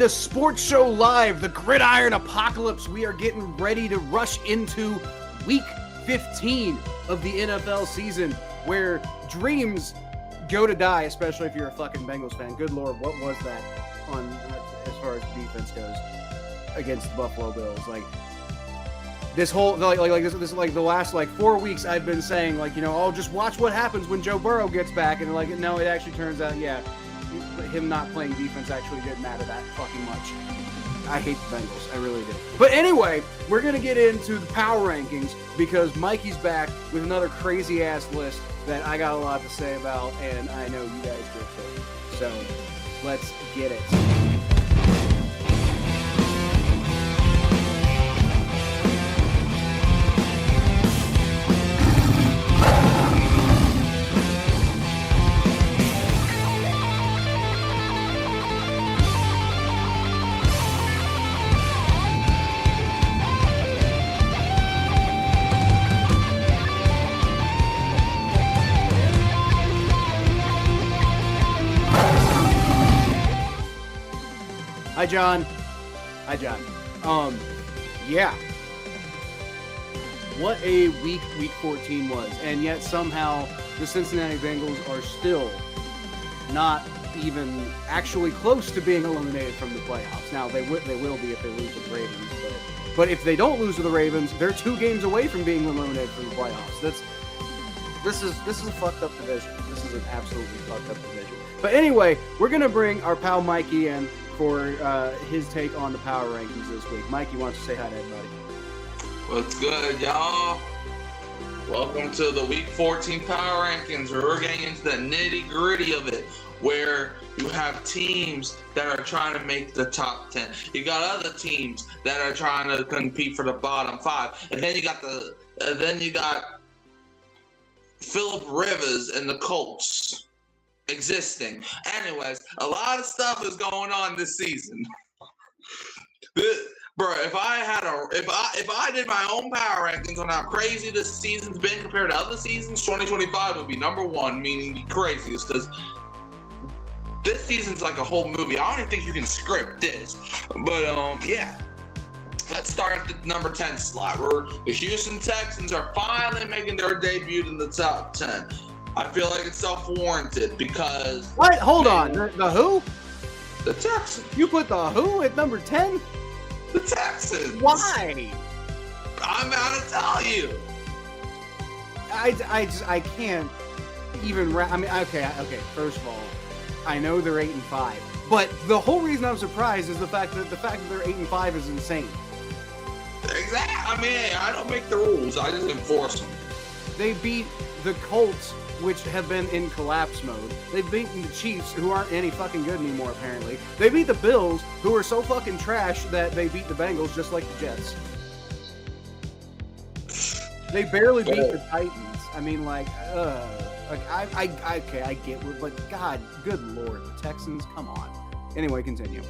The sports show live, the Gridiron Apocalypse. We are getting ready to rush into week 15 of the NFL season, where dreams go to die, especially if you're a fucking Bengals fan. Good Lord, what was that on as far as defense goes against the Buffalo Bills? Like this whole this is like the last 4 weeks I've been saying, oh, just watch what happens when Joe Burrow gets back, and no, it actually turns out, yeah, him not playing defense actually didn't matter that fucking much. I hate the Bengals. I really do. But anyway, we're going to get into the power rankings because Mikey's back with another crazy-ass list that I got a lot to say about, and I know you guys will too. So, let's get it. Hi, John. Hi, John. Yeah. What a week 14 was. And yet somehow the Cincinnati Bengals are still not even actually close to being eliminated from the playoffs. Now, they will be if they lose to the Ravens. But if they don't lose to the Ravens, they're 2 games away from being eliminated from the playoffs. This is a fucked up division. This is an absolutely fucked up division. But anyway, we're going to bring our pal Mikey in for his take on the power rankings this week. Mikey, why don't you say hi to everybody? What's good, y'all? Welcome to the Week 14 Power Rankings, where we're getting into the nitty-gritty of it, where you have teams that are trying to make the top 10. You got other teams that are trying to compete for the bottom 5, and then you got Phillip Rivers and the Colts existing. Anyways, a lot of stuff is going on this season. Bro, if I did my own power rankings on how crazy this season's been compared to other seasons, 2025 would be number 1, meaning the craziest, because this season's like a whole movie. I don't even think you can script this. But yeah. Let's start at the number 10 slot, where the Houston Texans are finally making their debut in the top 10. I feel like it's self-warranted because... What? Hold on. The who? The Texans. You put the who at number 10? The Texans. Why? I'm about to tell you. I can't even... okay. First of all, I know they're 8-5. But the whole reason I'm surprised is the fact that they're 8-5 is insane. Exactly. I don't make the rules. I just enforce them. They beat the Colts, which have been in collapse mode. They've beaten the Chiefs, who aren't any fucking good anymore, apparently. They beat the Bills, who are so fucking trash that they beat the Bengals just like the Jets. They barely beat the Titans. I get it, but God, good Lord, the Texans, come on. Anyway, continue.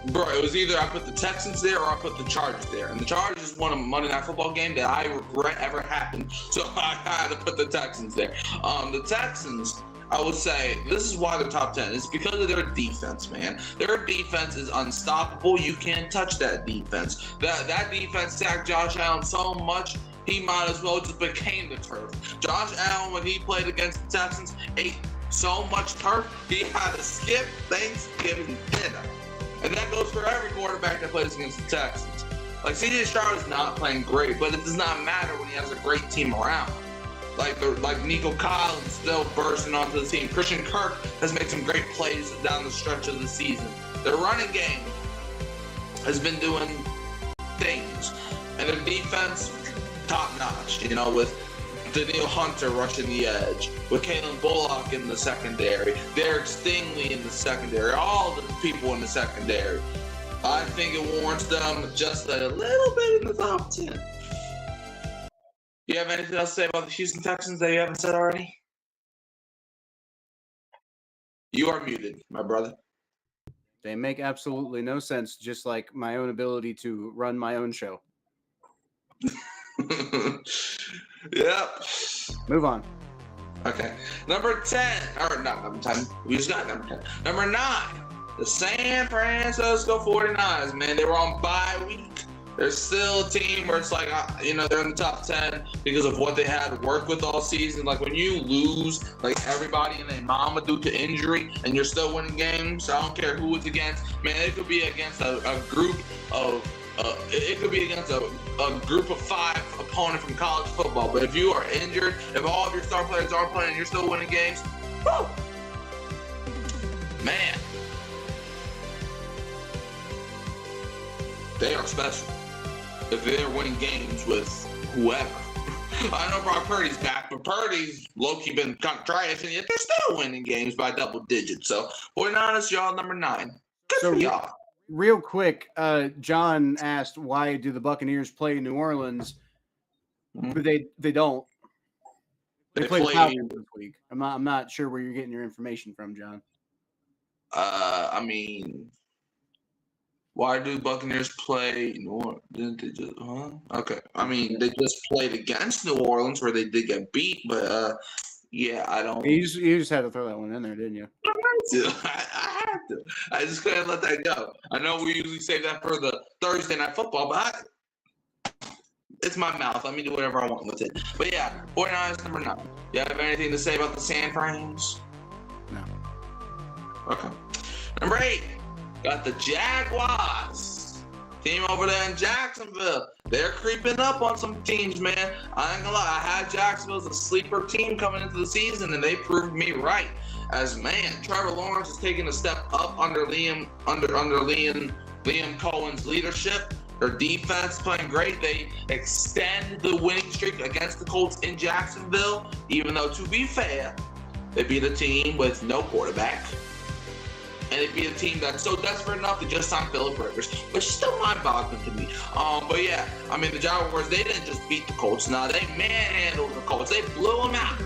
Bro, it was either I put the Texans there or I put the Chargers there. And the Chargers won a Monday Night Football game that I regret ever happened. So I had to put the Texans there. The Texans, I would say, this is why they're top 10. It's because of their defense, man. Their defense is unstoppable. You can't touch that defense. That defense sacked Josh Allen so much, he might as well just became the turf. Josh Allen, when he played against the Texans, ate so much turf, he had to skip Thanksgiving dinner. And that goes for every quarterback that plays against the Texans. Like, C.J. Stroud is not playing great, but it does not matter when he has a great team around. Like Nico Collins still bursting onto the team. Christian Kirk has made some great plays down the stretch of the season. Their running game has been doing things. And their defense, top-notch, with Daniil Hunter rushing the edge, with Kalen Bullock in the secondary, Derek Stingley in the secondary, all the people in the secondary. I think it warrants them just a little bit in the top 10. You have anything else to say about the Houston Texans that you haven't said already? You are muted, my brother. They make absolutely no sense, just like my own ability to run my own show. Yep. Move on. Okay. Number 10. Or not number 10. We just got number 10. Number 9. The San Francisco 49ers, man, they were on bye week. They're still a team where it's like, they're in the top 10 because of what they had to work with all season. Like when you lose, like everybody and their mama due to injury, and you're still winning games, I don't care who it's against. Man, it could be against a group of, it could be against a group of 5 opponent from college football. But if you are injured, if all of your star players aren't playing and you're still winning games, woo! Man, they are special. If they're winning games with whoever. I know Brock Purdy's back, but Purdy's low-key been kind of trash, and yet they're still winning games by double digits. So, 49ers, y'all number 9. Good for y'all. Real quick, John asked, why do the Buccaneers play New Orleans? But they don't. They play the Falcons this week. I'm not sure where you're getting your information from, John. Why do Buccaneers play New Orleans? Didn't they just? Okay. They just played against New Orleans where they did get beat, but yeah, I don't. You just had to throw that one in there, didn't you? I had to. I just couldn't let that go. I know we usually save that for the Thursday night football, but it's my mouth. Let me do whatever I want with it. But yeah, 49ers number 9. You have anything to say about the San Frans? No. Okay. Number 8. Got the Jaguars. Team over there in Jacksonville. They're creeping up on some teams, man. I ain't gonna lie. I had Jacksonville as a sleeper team coming into the season, and they proved me right. As man, Trevor Lawrence is taking a step up under Liam Cohen's leadership. Their defense playing great. They extend the winning streak against the Colts in Jacksonville, even though, to be fair, they beat a team with no quarterback. And it'd be a team that's so desperate enough to just sign Phillip Rivers, which is still mind-boggling to me. But yeah, the Jaguars, they didn't just beat the Colts. No, they manhandled the Colts. They blew them out.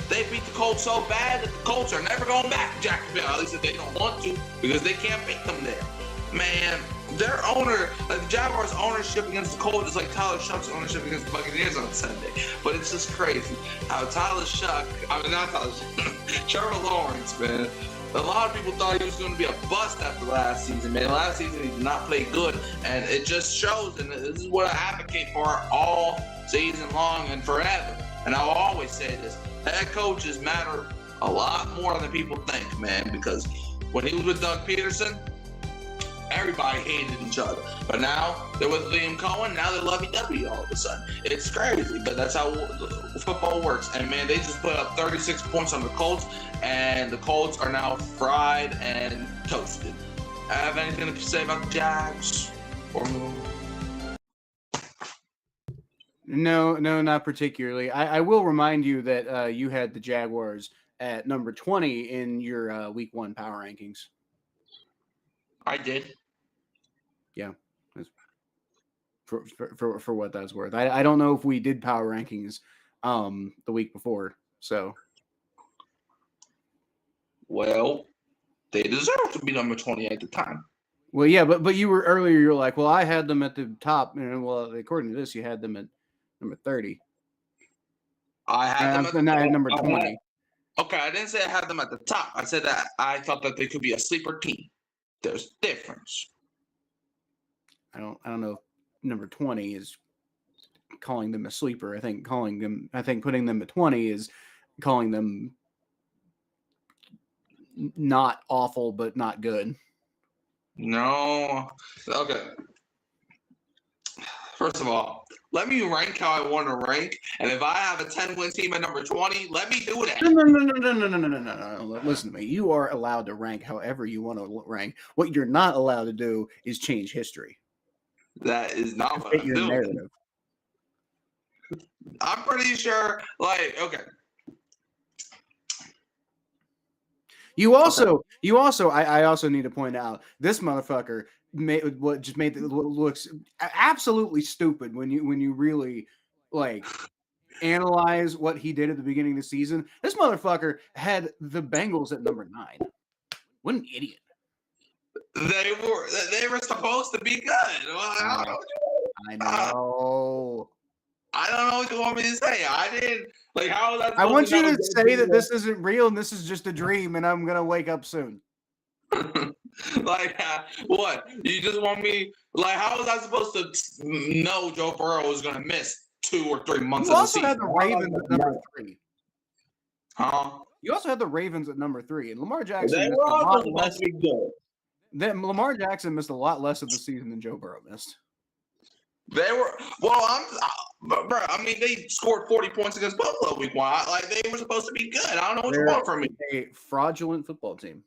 They beat the Colts so bad that the Colts are never going back to Jacksonville, at least if they don't want to, because they can't beat them there. Man, their owner, like the Jaguars' ownership against the Colts is like Tyler Shuck's ownership against the Buccaneers on Sunday. But it's just crazy how Trevor Lawrence, man. A lot of people thought he was going to be a bust after last season, man. Last season, he did not play good, and it just shows, and this is what I advocate for all season long and forever. And I'll always say this, head coaches matter a lot more than people think, man, because when he was with Doug Peterson, everybody hated each other. But now they're with Liam Cohen, now they're lovey-dovey all of a sudden. It's crazy, but that's how football works. And man, they just put up 36 points on the Colts, and the Colts are now fried and toasted. Have anything to say about the Jags? Or No, not particularly. I will remind you that you had the Jaguars at number 20 in your Week 1 power rankings. I did. Yeah, for what that's worth. I don't know if we did power rankings the week before. So, well, they deserve to be number 20 at the time. Well, yeah, but you were earlier. You're like, well, I had them at the top. Well, according to this, you had them at number 30. I had them at number 20. Okay, I didn't say I had them at the top. I said that I thought that they could be a sleeper team. There's a difference. I don't know if number 20 is calling them a sleeper. I think putting them at 20 is calling them not awful, but not good. No. Okay. First of all, let me rank how I want to rank. And if I have a 10-win team at number 20, let me do that. No. Listen to me. You are allowed to rank however you want to rank. What you're not allowed to do is change history. That is not what I'm doing. Narrative. I'm pretty sure, okay. I also need to point out this motherfucker made it looks absolutely stupid when you really analyze what he did at the beginning of the season. This motherfucker had the Bengals at number 9. What an idiot. They were supposed to be good. I know. I don't know what you want me to say. I didn't how is that? I want you to say that this isn't real and this is just a dream and I'm gonna wake up soon. What? You just want me? Like, how was I supposed to know Joe Burrow was going to miss 2 or 3 months You of the also season? had the Ravens at number 3. Huh? You also had the Ravens at number 3, and Lamar Jackson They missed were a lot also supposed less. to be good. Lamar Jackson missed a lot less of the season than Joe Burrow missed. They were bro. I mean, they scored 40 points against Buffalo week 1. Like, they were supposed to be good. I don't know what you want from me. A fraudulent football team.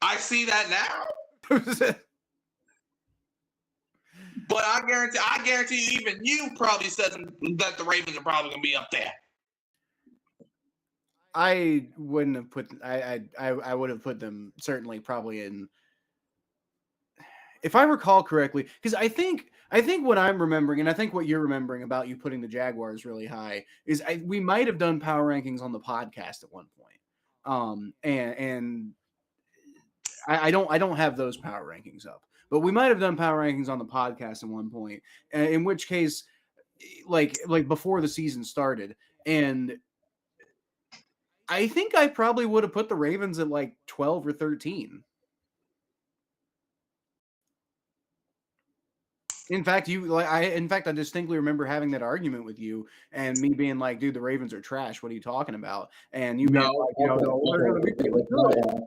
I see that now. But I guarantee you, even you probably said that the Ravens are probably going to be up there. I wouldn't have put. I would have put them certainly probably in. If I recall correctly, because I think what I'm remembering, and I think what you're remembering about you putting the Jaguars really high, is we might have done power rankings on the podcast at one point, and I don't have those power rankings up, but we might have done power rankings on the podcast at one point, in which case, like before the season started, and I think I probably would have put the Ravens at like 12 or 13. In fact, I distinctly remember having that argument with you and me being like, dude, the Ravens are trash. What are you talking about? And you being like, they're going to be really good.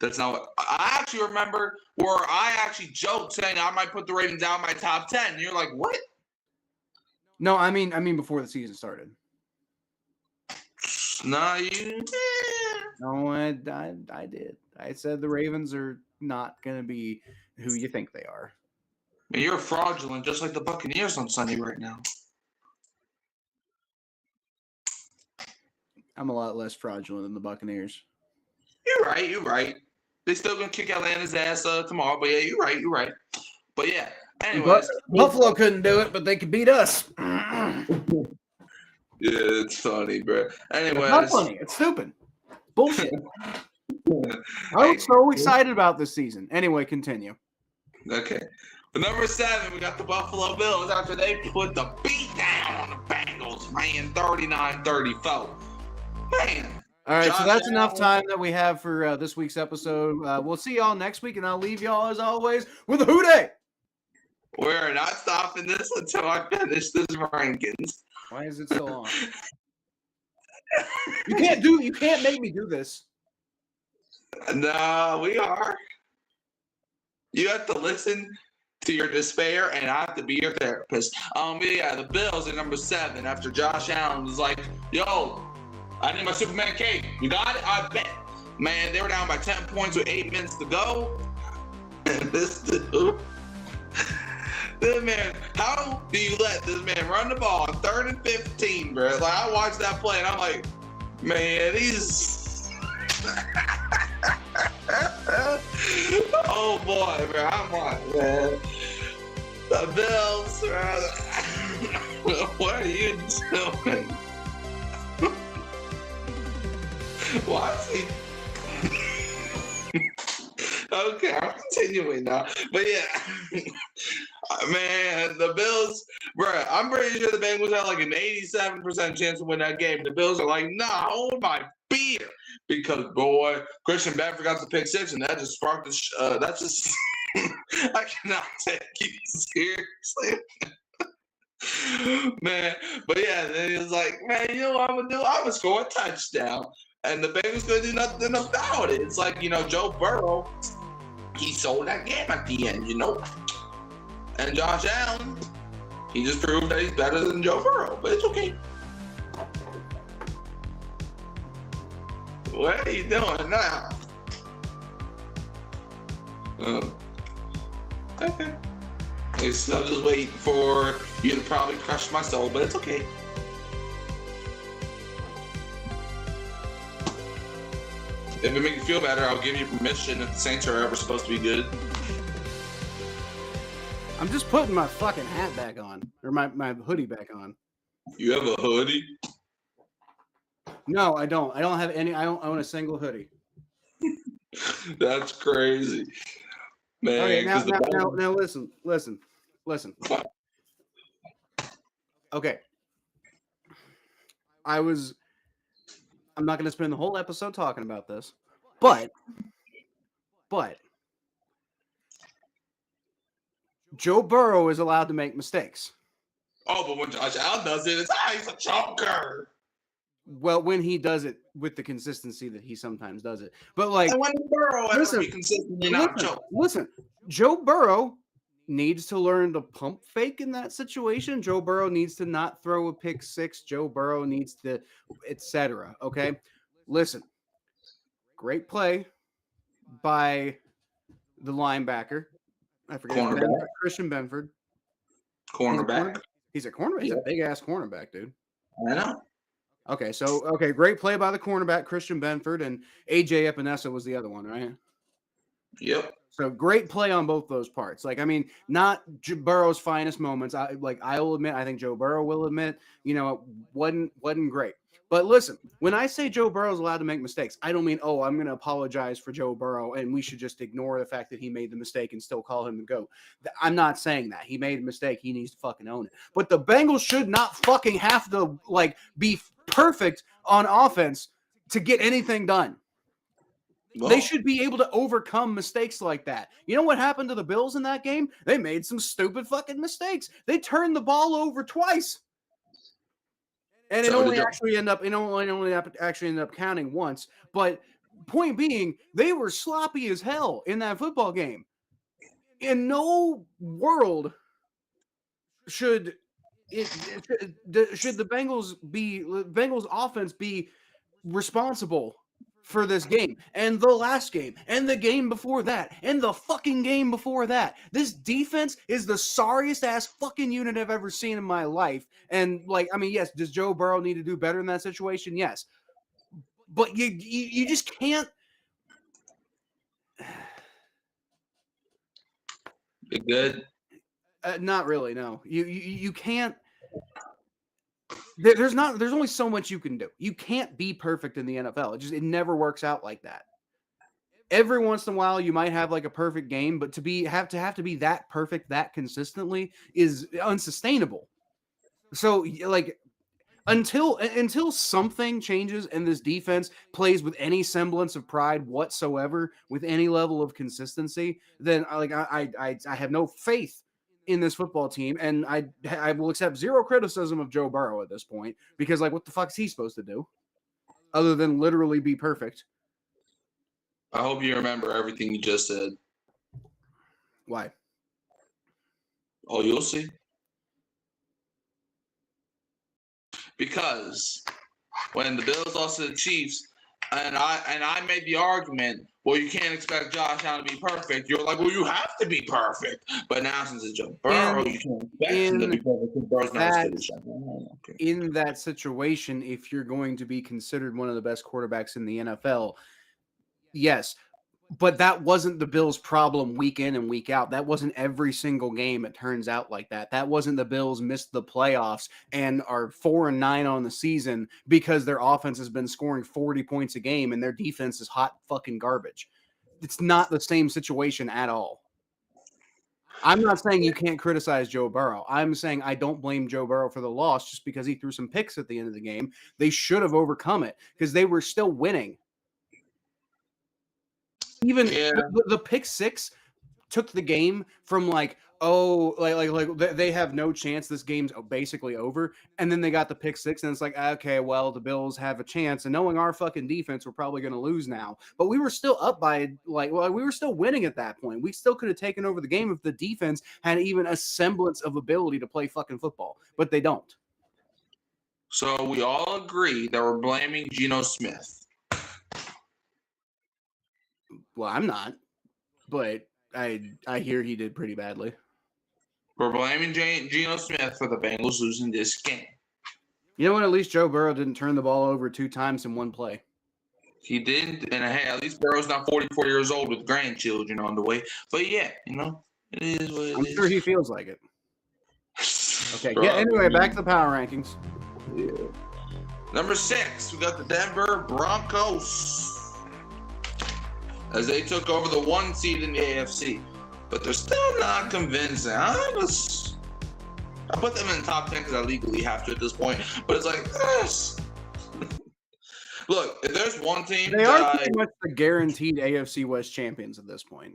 That's not what I actually remember, where I actually joked saying I might put the Ravens down my top 10. And you're like, what? No, I mean before the season started. No, you. No, I did. I said the Ravens are not going to be who you think they are. You're fraudulent, just like the Buccaneers on Sunday right now. I'm a lot less fraudulent than the Buccaneers. You're right. They still gonna kick Atlanta's ass tomorrow, but yeah, you're right. But yeah, anyways. Buffalo couldn't do it, but they could beat us. Yeah, it's funny, bro. Anyways. It's not funny. It's stupid. Bullshit. I'm so excited about this season. Anyway, continue. Okay. But number 7, we got the Buffalo Bills after they put the beat down on the Bengals, man, 39-34. Man. All right, so that's enough time that we have for this week's episode. We'll see y'all next week, and I'll leave y'all, as always, with a Who Dey. We're not stopping this until I finish this rankings. Why is it so long? You can't make me do this. No, we are. You have to listen to your despair, and I have to be your therapist. Yeah, the Bills at number 7 after Josh Allen was like, yo, I need my Superman cape. You got it? I bet. Man, they were down by 10 points with 8 minutes to go. And this dude, this man, how do you let this man run the ball on 3rd and 15, bro? Like, I watched that play, and I'm like, man, he's... Oh, boy, bro. I'm on, man. The Bills, bro. What are you doing? Why is he... Okay, I'm continuing now. But yeah, man, the Bills, bro, I'm pretty sure the Bengals had like an 87% chance to win that game. The Bills are like, nah, hold my beer. Because, boy, Christian Benford got the pick 6, and that just sparked the, that's just, I cannot take you seriously. Man, but yeah, then he was like, man, you know what I'm going to do? I'm going to score a touchdown. And the Bengals couldn't do nothing about it. It's like, Joe Burrow, he sold that game at the end, And Josh Allen, he just proved that he's better than Joe Burrow, but it's okay. What are you doing now? Okay. I'm just waiting for you to probably crush my soul, but it's okay. If it makes you feel better, I'll give you permission if the Saints are ever supposed to be good. I'm just putting my fucking hat back on, or my hoodie back on. You have a hoodie? No, I don't. I don't have any. I don't own a single hoodie. That's crazy, man. Okay, now listen. Okay. I'm not going to spend the whole episode talking about this, but But Joe Burrow is allowed to make mistakes. Oh, but when Josh Allen does it, he's a choker. Well, when he does it with the consistency that he sometimes does it. But like, and when Burrow ever be consistently not choke. Listen, Joe Burrow needs to learn to pump fake in that situation. Joe Burrow needs to not throw a pick six. Joe Burrow needs to, etc. Okay, listen, great play by the linebacker. I forget Christian Benford. Cornerback. He's a cornerback. He's a big ass cornerback, dude. I know. Okay, so great play by the cornerback Christian Benford, and AJ Epinesa was the other one, right? Yep. So great play on both those parts. Like, I mean, not Burrow's finest moments. I will admit, I think Joe Burrow will admit, you know, it wasn't great. But listen, when I say Joe Burrow's allowed to make mistakes, I don't mean, oh, I'm going to apologize for Joe Burrow and we should just ignore the fact that he made the mistake and still call him the GOAT. I'm not saying that. He made a mistake. He needs to fucking own it. But the Bengals should not fucking have to, like, be perfect on offense to get anything done. Well, they should be able to overcome mistakes like that. You know what happened to the Bills in that game? They made some stupid fucking mistakes. They turned the ball over twice. And it only actually ended up counting once. But point being, they were sloppy as hell in that football game. In no world should the Bengals offense be responsible for this game and the last game and the game before that and the fucking game before that. This defense is the sorriest ass fucking unit I've ever seen in my life. And like, I mean, yes, does Joe Burrow need to do better in that situation? Yes. But you just can't. You're good. Not really. No, you can't. There's only so much you can do. You can't be perfect in the NFL. It never works out like that. Every once in a while, you might have like a perfect game, but to have to be that perfect that consistently is unsustainable. So like until something changes and this defense plays with any semblance of pride whatsoever, with any level of consistency, then I have no faith in this football team, and I will accept zero criticism of Joe Burrow at this point, because like, what the fuck is he supposed to do other than literally be perfect? I hope you remember everything you just said. Why? Oh, you'll see. Because when the Bills lost to the Chiefs, and I made the argument, well, you can't expect Josh Allen to be perfect. You're like, well, you have to be perfect. But now since it's Joe Burrow, you can't expect him to be perfect. In that situation, if you're going to be considered one of the best quarterbacks in the NFL, yes. But that wasn't the Bills' problem week in and week out. That wasn't every single game. It turns out like that. That wasn't the Bills missed the playoffs and are 4-9 on the season because their offense has been scoring 40 points a game and their defense is hot fucking garbage. It's not the same situation at all. I'm not saying you can't criticize Joe Burrow. I'm saying I don't blame Joe Burrow for the loss just because he threw some picks at the end of the game. They should have overcome it because they were still winning. Even the pick six took the game from like they have no chance. This game's basically over. And then they got the pick six and it's like, okay, well, the Bills have a chance. And knowing our fucking defense, we're probably going to lose now. But we were still up by we were still winning at that point. We still could have taken over the game if the defense had even a semblance of ability to play fucking football. But they don't. So we all agree that we're blaming Geno Smith. Well, I'm not, but I hear he did pretty badly. We're blaming Geno Smith for the Bengals losing this game. You know what? At least Joe Burrow didn't turn the ball over 2 times in one play. He didn't, and hey, at least Burrow's not 44 years old with grandchildren on the way. But yeah, you know, it is what it is. I'm sure he feels like it. Okay, yeah. Anyway, back to the power rankings. Yeah. Number 6, we got the Denver Broncos, as they took over the 1 seed in the AFC. But they're still not convincing. I put them in the top 10 because I legally have to at this point. But it's like, yes. Look, if there's one team They are pretty much the guaranteed AFC West champions at this point.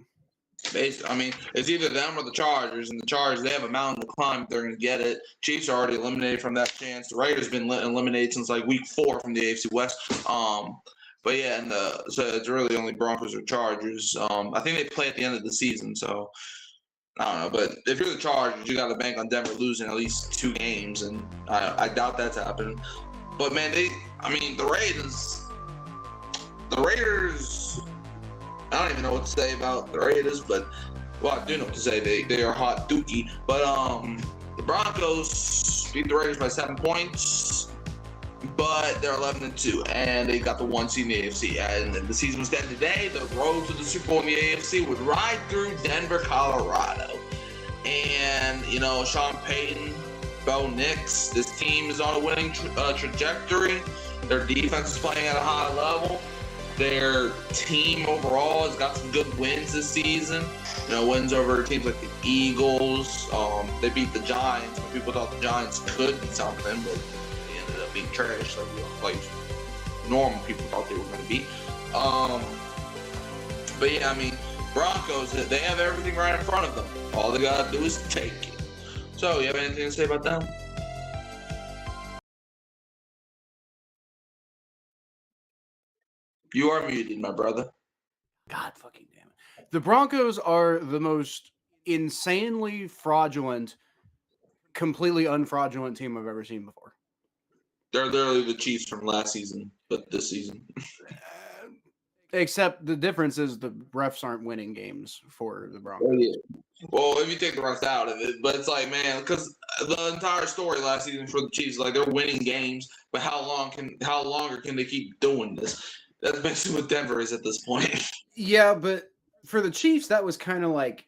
I mean, it's either them or the Chargers, and the Chargers, they have a mountain to climb. They're going to get it. Chiefs are already eliminated from that chance. The Raiders been eliminated since like week 4 from the AFC West. But yeah, so it's really only Broncos or Chargers. I think they play at the end of the season, so I don't know. But if you're the Chargers, you got to bank on Denver losing at least 2 games, and I doubt that's happening. But man, the Raiders. I don't even know what to say about the Raiders, but I do know what to say. They are hot dookie. But the Broncos beat the Raiders by 7 points, but they're 11-2, and they got the 1 seed in the AFC. And the season was dead today. The road to the Super Bowl in the AFC would ride through Denver, Colorado. And Sean Payton, Bo Nix, this team is on a winning trajectory. Their defense is playing at a high level. Their team overall has got some good wins this season. Wins over teams like the Eagles. They beat the Giants. People thought the Giants could be something, but they ended up being trash. Like normal people thought they were going to be. But yeah, I mean, Broncos, they have everything right in front of them. All they got to do is take it. So, you have anything to say about them? You are muted, my brother. God fucking damn it. The Broncos are the most insanely fraudulent, completely unfraudulent team I've ever seen before. They're literally the Chiefs from last season, but this season. Except the difference is the refs aren't winning games for the Broncos. Oh, yeah. Well, if you take the refs out of it, but it's like, man, because the entire story last season for the Chiefs, like they're winning games, but how longer can they keep doing this? That's basically what Denver is at this point. Yeah, but for the Chiefs, that was kind of like,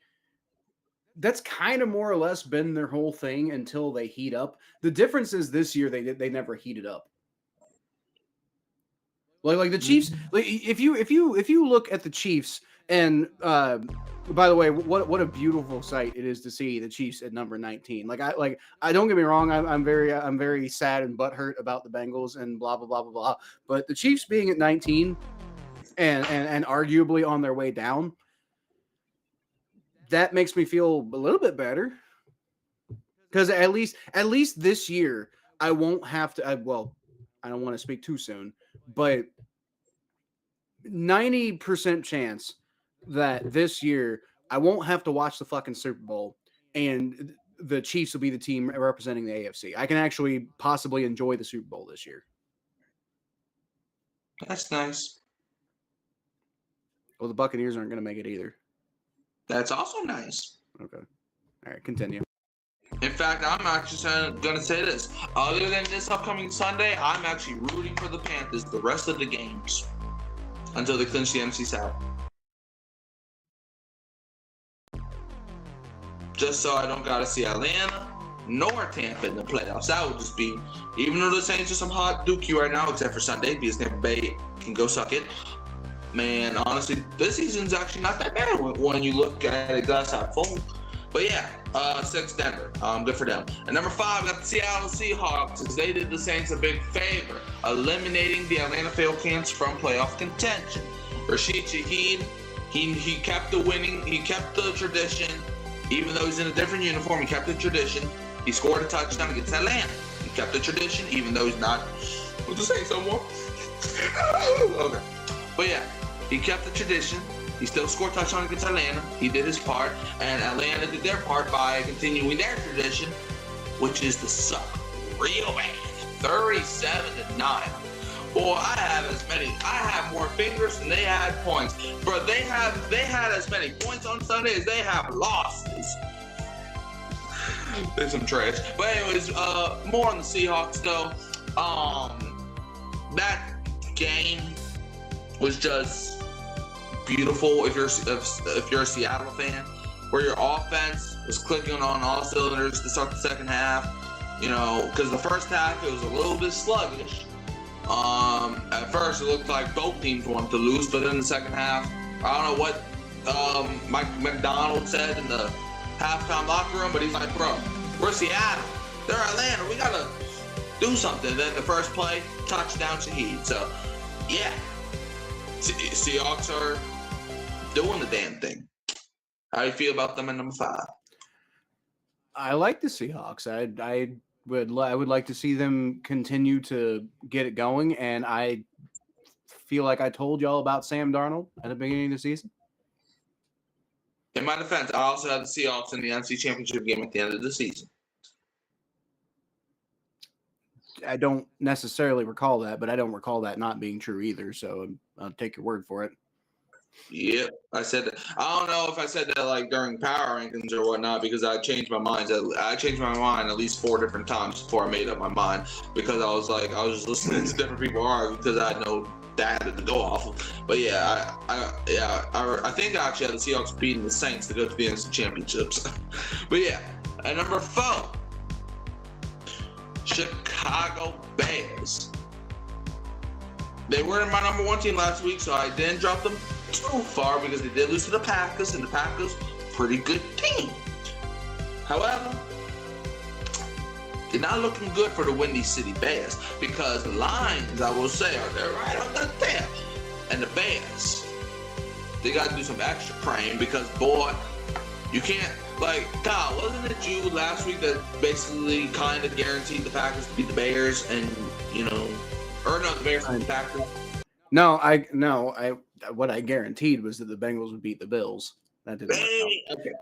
that's kind of more or less been their whole thing until they heat up. The difference is this year they never heated up. Like the Chiefs, like if you look at the Chiefs, and by the way, what a beautiful sight it is to see the Chiefs at number 19. I don't get me wrong, I'm very sad and butthurt about the Bengals and blah blah blah blah blah. But the Chiefs being at 19 and arguably on their way down, that makes me feel a little bit better. Because at least this year I won't have to. I don't want to speak too soon, but 90% chance that this year I won't have to watch the fucking Super Bowl and the Chiefs will be the team representing the AFC. I can actually possibly enjoy the Super Bowl this year. That's nice. Well, the Buccaneers aren't going to make it either. That's also nice. Okay. All right, continue. In fact, I'm actually going to say this. Other than this upcoming Sunday, I'm actually rooting for the Panthers the rest of the games until they clinch the NFC South. Just so I don't got to see Atlanta nor Tampa in the playoffs. That would just be, even though the Saints are some hot dookie right now, except for Sunday, because Tampa Bay can go suck it. Man, honestly, this season's actually not that bad when you look at it glass half full. But yeah, 6 Denver. Good for them. And number 5, got the Seattle Seahawks, as they did the Saints a big favor, eliminating the Atlanta Falcons from playoff contention. Rashid Shaheed, he kept the tradition. Even though he's in a different uniform, he kept the tradition. He scored a touchdown against Atlanta. He kept the tradition, even though he's not with the Saints no more. Okay. But yeah, he kept the tradition. He still scored a touchdown against Atlanta. He did his part, and Atlanta did their part by continuing their tradition, which is to suck real bad. 37-9. Boy, I have more fingers than they had points. But they had as many points on Sunday as they have losses. There's some trash. But anyways, more on the Seahawks though. That game was just beautiful if you're a Seattle fan, where your offense was clicking on all cylinders to start the second half. Because the first half it was a little bit sluggish. At first it looked like both teams wanted to lose, but then the second half, I don't know what Mike McDonald said in the halftime locker room, but he's like, bro, we're Seattle, they're Atlanta, we gotta do something. Then the first play, touchdown Shaheed. So Yeah. Seahawks are doing the damn thing. How do you feel about them at number 5? I like the Seahawks. I would like to see them continue to get it going, and I feel like I told y'all about Sam Darnold at the beginning of the season. In my defense, I also had the Seahawks in the NFC Championship game at the end of the season. I don't necessarily recall that, but I don't recall that not being true either. So I'll take your word for it. Yep, I said that. I don't know if I said that like during power rankings or whatnot because I changed my mind. I changed my mind at least 4 different times before I made up my mind because I was just listening to different people argue because I know data to go off of. But yeah, I think I actually had the Seahawks beating the Saints to go to the NFC Championships. But yeah, at number 4, Chicago Bears. They weren't my number 1 team last week, so I didn't drop them too far because they did lose to the Packers, and the Packers, pretty good team. However, they're not looking good for the Windy City Bears because the Lions, I will say, they're right on the tail. And the Bears, they got to do some extra praying because, boy, you can't, like, Kyle, wasn't it you last week that basically kind of guaranteed the Packers to beat the Bears and, the Bears beat the Packers? What I guaranteed was that the Bengals would beat the Bills. That didn't work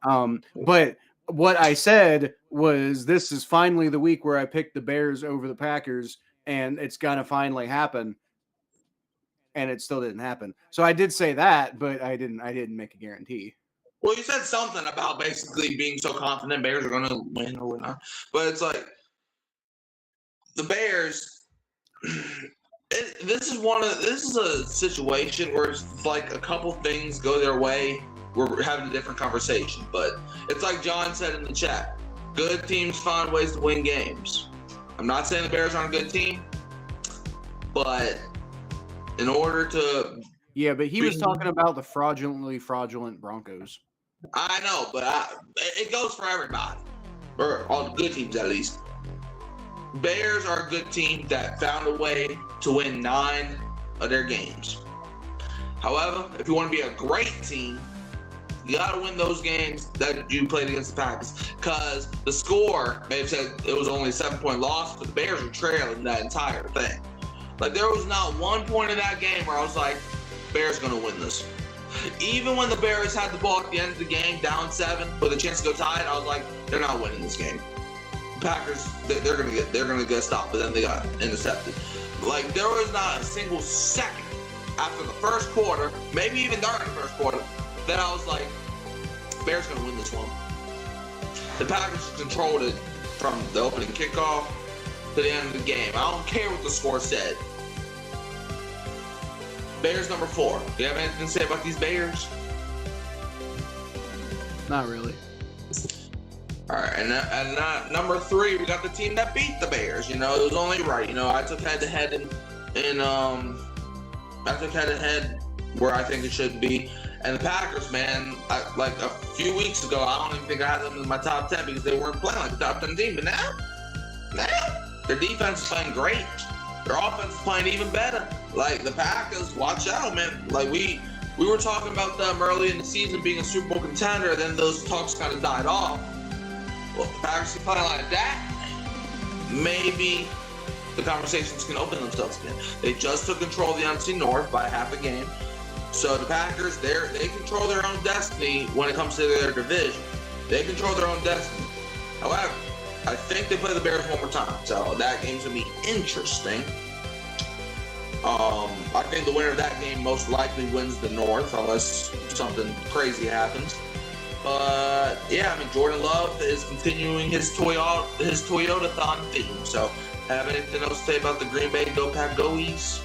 out. Okay. But what I said was this is finally the week where I picked the Bears over the Packers, and it's gonna finally happen. And it still didn't happen. So I did say that, but I didn't make a guarantee. Well, you said something about basically being so confident Bears are gonna win or whatnot. But it's like the Bears. This is a situation where it's like a couple things go their way. We're having a different conversation, but it's like John said in the chat. Good teams find ways to win games. I'm not saying the Bears aren't a good team, but in order to... Yeah, but he was talking about the fraudulent Broncos. I know, but it goes for everybody. Or all the good teams, at least. Bears are a good team that found a way to win 9 of their games. However, if you want to be a great team, you got to win those games that you played against the Packers. Because the score may have said it was only a 7-point loss, but the Bears were trailing that entire thing. Like, there was not one point in that game where I was like, Bears going to win this. Even when the Bears had the ball at the end of the game, down 7, with a chance to go tied, I was like, they're not winning this game. Packers, they're gonna get stopped, but then they got intercepted. Like, there was not a single second after the first quarter, maybe even during the first quarter, that I was like, Bears gonna win this one. The Packers controlled it from the opening kickoff to the end of the game. I don't care what the score said. Bears number 4. Do you have anything to say about these Bears? Not really. All right, and number 3, we got the team that beat the Bears. It was only right. I took head-to-head I took head-to-head where I think it should be. And the Packers, man, like a few weeks ago, I don't even think I had them in my top 10 because they weren't playing like a top 10 team. But now, their defense is playing great. Their offense is playing even better. Like, the Packers, watch out, man. Like, we were talking about them early in the season being a Super Bowl contender, then those talks kind of died off. Well, if the Packers are playing like that, maybe the conversations can open themselves again. They just took control of the NFC North by half a game. So the Packers, they control their own destiny when it comes to their division. They control their own destiny. However, I think they play the Bears one more time. So that game's going to be interesting. I think the winner of that game most likely wins the North unless something crazy happens. But yeah, Jordan Love is continuing his Toyota-thon theme. So, have anything else to say about the Green Bay Go Pack Go East?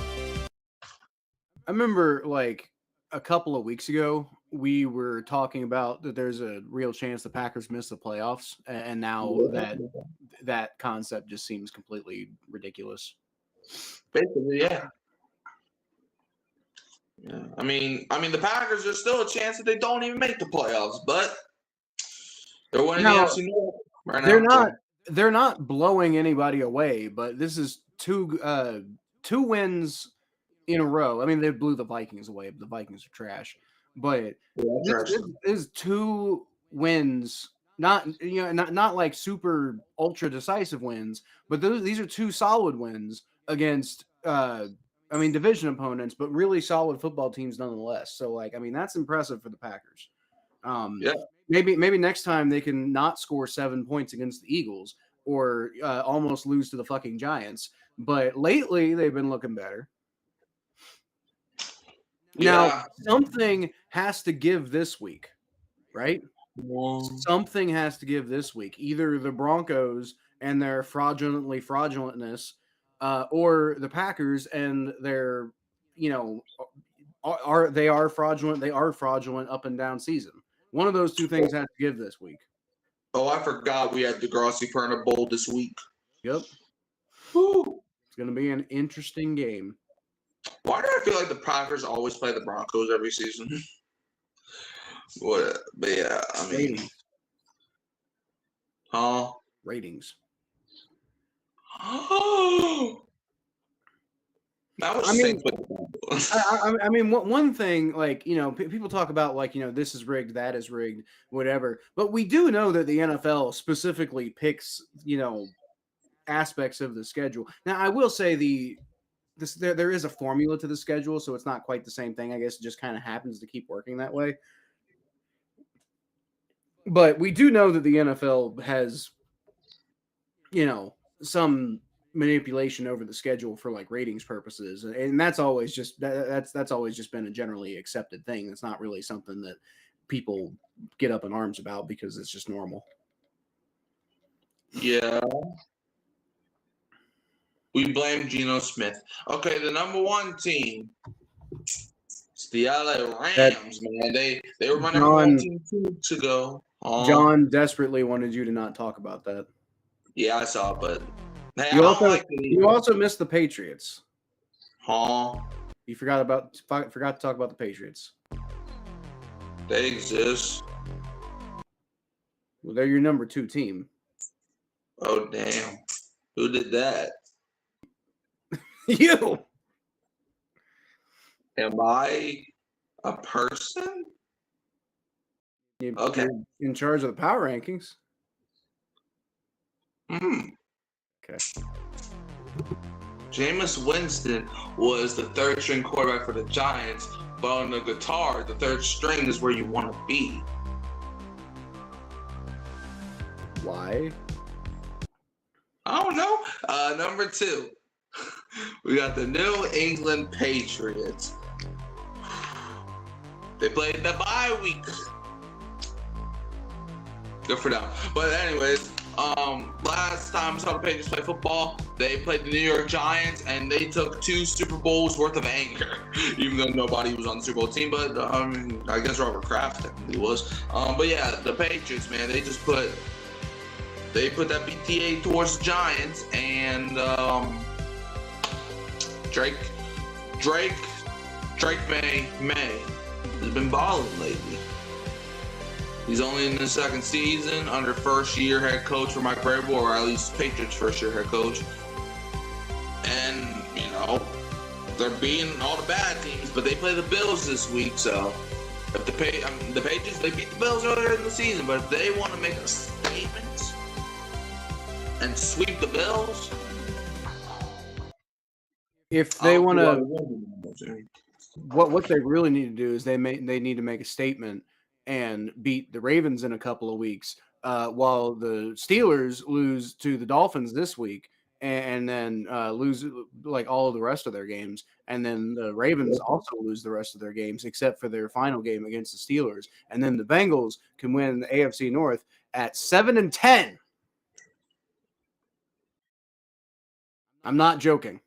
I remember like a couple of weeks ago, we were talking about that there's a real chance the Packers miss the playoffs, and now that concept just seems completely ridiculous. Basically, yeah. Yeah, I mean, the Packers, there's still a chance that they don't even make the playoffs, but they're winning the NFC North right now. They're not blowing anybody away, but this is two wins in a row. I mean, they blew the Vikings away, but the Vikings are trash. But this is 2 wins, not like super ultra decisive wins, but these are 2 solid wins against division opponents, but really solid football teams nonetheless. So like, I mean, that's impressive for the Packers. Maybe next time they can not score 7 points against the Eagles or almost lose to the fucking Giants. But lately they've been looking better. Now, something has to give this week, right? Something has to give this week. Either the Broncos and their fraudulentness, or the Packers and their, are fraudulent. They are fraudulent up and down season. One of those 2 things has to give this week. Oh, I forgot we had the Grossi-Perna Bowl this week. Yep. Woo. It's going to be an interesting game. Why do I feel like the Packers always play the Broncos every season? What? But yeah, I mean, ratings. Huh? Ratings. Oh. I mean, one thing, like, people talk about, like, this is rigged, that is rigged, whatever. But we do know that the NFL specifically picks, aspects of the schedule. Now, I will say there is a formula to the schedule, so it's not quite the same thing. I guess it just kind of happens to keep working that way. But we do know that the NFL has, some manipulation over the schedule for like ratings purposes, and that's always just that's always just been a generally accepted thing. That's not really something that people get up in arms about because it's just normal. Yeah. We blame Geno Smith. Okay, the number 1 team. It's the LA Rams, man. They were my number 1 team 2 weeks ago. John desperately wanted you to not talk about that. Yeah, I saw, but hey, you also missed the Patriots. You forgot to talk about the Patriots. They exist. Well, they're your number 2 team. Oh damn! Who did that? You. Am I a person? Okay. You're in charge of the power rankings. Okay. Jameis Winston was the 3rd string quarterback for the Giants, but on the guitar, the 3rd string is where you want to be. Why? I don't know. Number 2, we got the New England Patriots. They played the bye week. Good for them. But anyways, last time I saw the Patriots play football, they played the New York Giants, and they took 2 Super Bowls worth of anger, even though nobody was on the Super Bowl team. But I guess Robert Kraft technically was. But yeah, the Patriots, man, they put that BTA towards the Giants, and Drake May has been balling lately. He's only in his 2nd season under first-year head coach for Mike Vrabel, or at least Patriots' first-year head coach. And, they're beating all the bad teams, but they play the Bills this week, so if the Patriots, they beat the Bills earlier in the season, but if they want to make a statement and sweep the Bills, if they want to, what they really need to do is they need to make a statement and beat the Ravens in a couple of weeks, while the Steelers lose to the Dolphins this week, and then lose like all of the rest of their games, and then the Ravens also lose the rest of their games except for their final game against the Steelers, and then the Bengals can win the AFC North at 7-10. I'm not joking.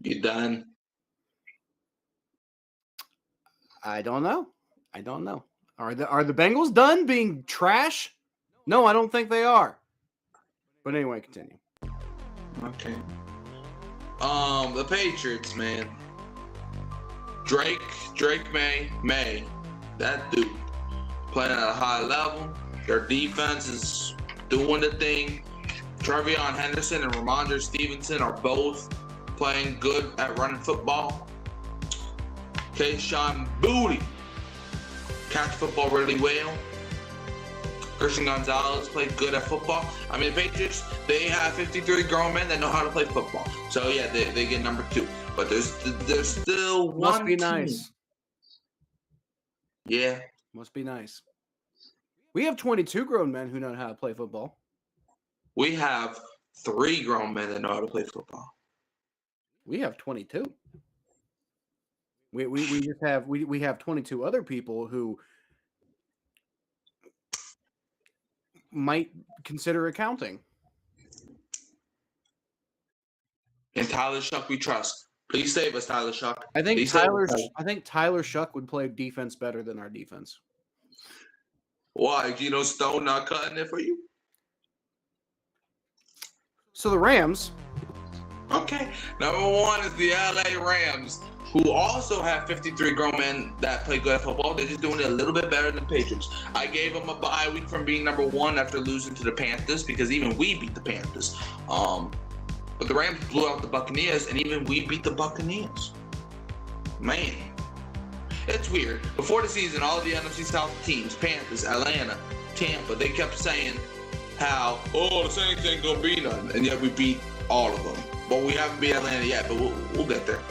You done? I don't know. Are the Bengals done being trash? No, I don't think they are. But anyway, continue. Okay. The Patriots, man. Drake May, that dude playing at a high level. Their defense is doing the thing. Trevion Henderson and Ramondre Stevenson are both playing good at running football. Kayshawn Booty catch football really well. Christian Gonzalez played good at football. I mean, the Patriots, they have 53 grown men that know how to play football. So, yeah, they get number 2. But there's still one Must be team. nice. Yeah. Must be nice. We have 22 grown men who know how to play football. We have 3 grown men that know how to play football. We have 22. We just have we have 22 other people who might consider accounting. And Tyler Shuck we trust. Please save us, Tyler Shuck. I think Tyler Shuck would play defense better than our defense. Why? Geno Stone not cutting it for you? So the Rams. Okay. Number 1 is the LA Rams, who also have 53 grown men that play good at football. They're just doing it a little bit better than the Patriots. I gave them a bye week from being number 1 after losing to the Panthers, because even we beat the Panthers. But the Rams blew out the Buccaneers, and even we beat the Buccaneers. Man, it's weird. Before the season, all of the NFC South teams, Panthers, Atlanta, Tampa, they kept saying how, the Saints ain't gonna be none, and yet we beat all of them. But we haven't beat Atlanta yet, but we'll get there.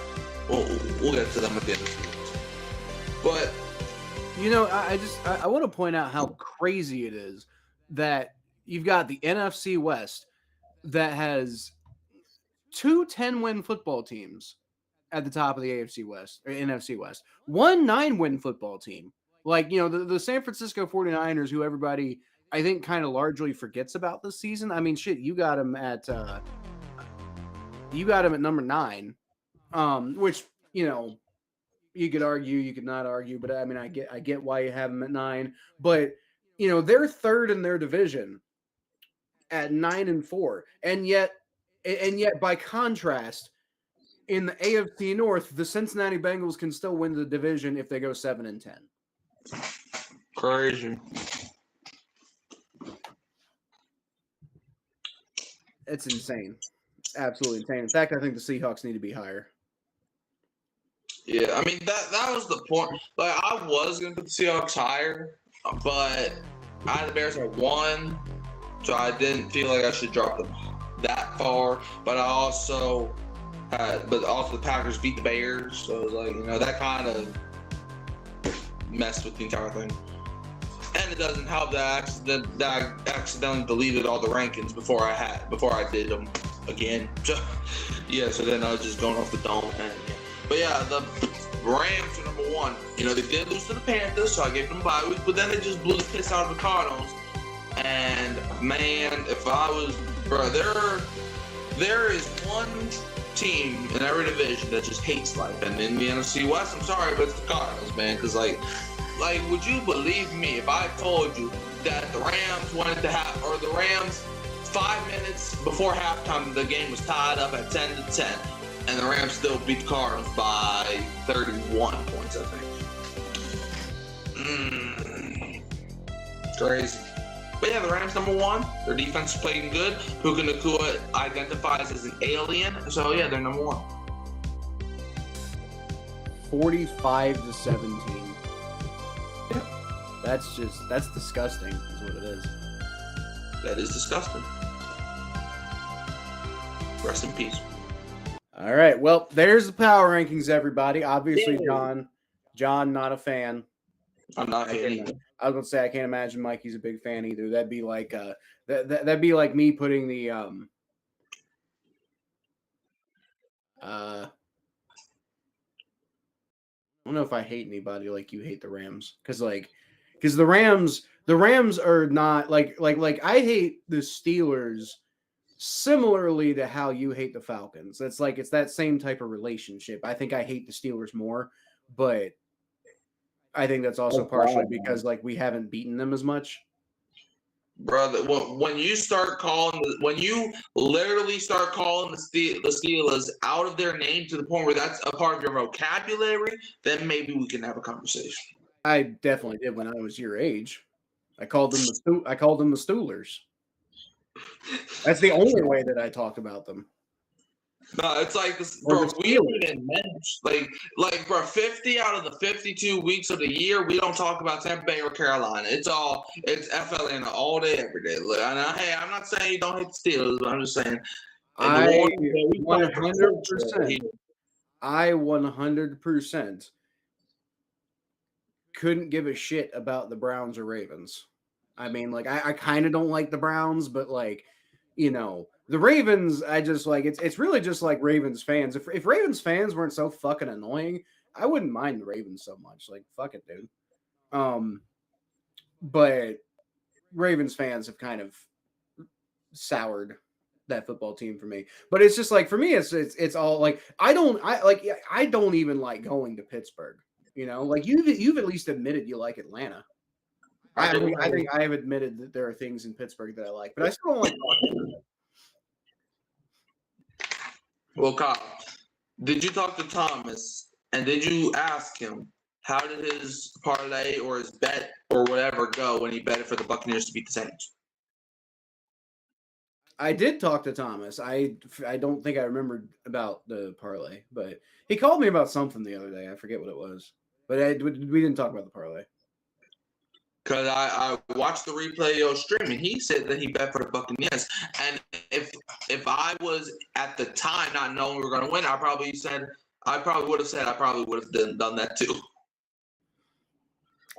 We'll get to them at the end of the season. But I want to point out how crazy it is that you've got the NFC West that has 2 10-win football teams at the top of the AFC West or NFC West. 1 9-win football team. Like, the San Francisco 49ers, who everybody I think kind of largely forgets about this season. I mean, shit, you got them at number 9. Which, you could argue, you could not argue, but I mean, I get why you have them at 9, but they're third in their division at 9-4. And yet by contrast, in the AFC North, the Cincinnati Bengals can still win the division if they go 7-10. Crazy. It's insane. Absolutely insane. In fact, I think the Seahawks need to be higher. Yeah, I mean, that was the point. Like, I was going to put the Seahawks higher, but I had the Bears at 1, so I didn't feel like I should drop them that far. But the Packers beat the Bears, so it was like, that kind of messed with the entire thing. And it doesn't help that I accidentally deleted all the rankings before I did them again. So then I was just going off the dome. But yeah, the Rams are number 1. They did lose to the Panthers, so I gave them a bye week, but then they just blew the piss out of the Cardinals. And man, if I was, bro, there is one team in every division that just hates life. And in the NFC West, I'm sorry, but it's the Cardinals, man. Because like, would you believe me if I told you that the Rams wanted to have, or the Rams 5 minutes before halftime, the game was tied up at 10-10, and the Rams still beat the Cardinals by 31 points, I think. Crazy. But yeah, the Rams number 1. Their defense is playing good. Puka Nacua identifies as an alien, so yeah, they're number 1. 45-17. That's disgusting, is what it is. That is disgusting. Rest in peace. All right. Well, there's the power rankings, everybody. Obviously, John, not a fan. I'm not a fan either. I was going to say I can't imagine Mikey's a big fan either. That'd be like that'd be like me putting the I don't know if I hate anybody like you hate the Rams, because the Rams are not like I hate the Steelers similarly to how you hate the Falcons. It's that same type of relationship. I think I hate the Steelers more, but I think that's also partially because we haven't beaten them as much. Brother, when you literally start calling the Steelers out of their name to the point where that's a part of your vocabulary, then maybe we can have a conversation. I definitely did when I was your age. I called them the Steelers. That's the only way that I talk about them. No, it's like this, Or bro. the We don't Steelers. even mention bro. 50 out of the 52 weeks of the year, we don't talk about Tampa Bay or Carolina. It's FLN all day, every day. Look, hey, I'm not saying you don't hate the Steelers, but I'm just saying. I 100%. I 100% couldn't give a shit about the Browns or Ravens. I mean, like, I kind of don't like the Browns, but like, you know, the Ravens, I just like it's really just like Ravens fans. If Ravens fans weren't so fucking annoying, I wouldn't mind the Ravens so much. Like, fuck it, dude. But Ravens fans have kind of soured that football team for me. But it's just like for me, it's all like I don't even like going to Pittsburgh. You know, like you've at least admitted you like Atlanta. I think I have admitted that there are things in Pittsburgh that I like, but I still don't like talking. Well, Kyle, did you talk to Thomas and did you ask him how did his parlay or his bet or whatever go when he betted for the Buccaneers to beat the Saints? I did talk to Thomas. I don't think I remembered about the parlay, but he called me about something the other day. I forget what it was, but we didn't talk about the parlay. Because I watched the replay of your stream, and he said that he bet for the Buccaneers. And if I was at the time not knowing we were going to win, I probably would have said I probably would have done that too.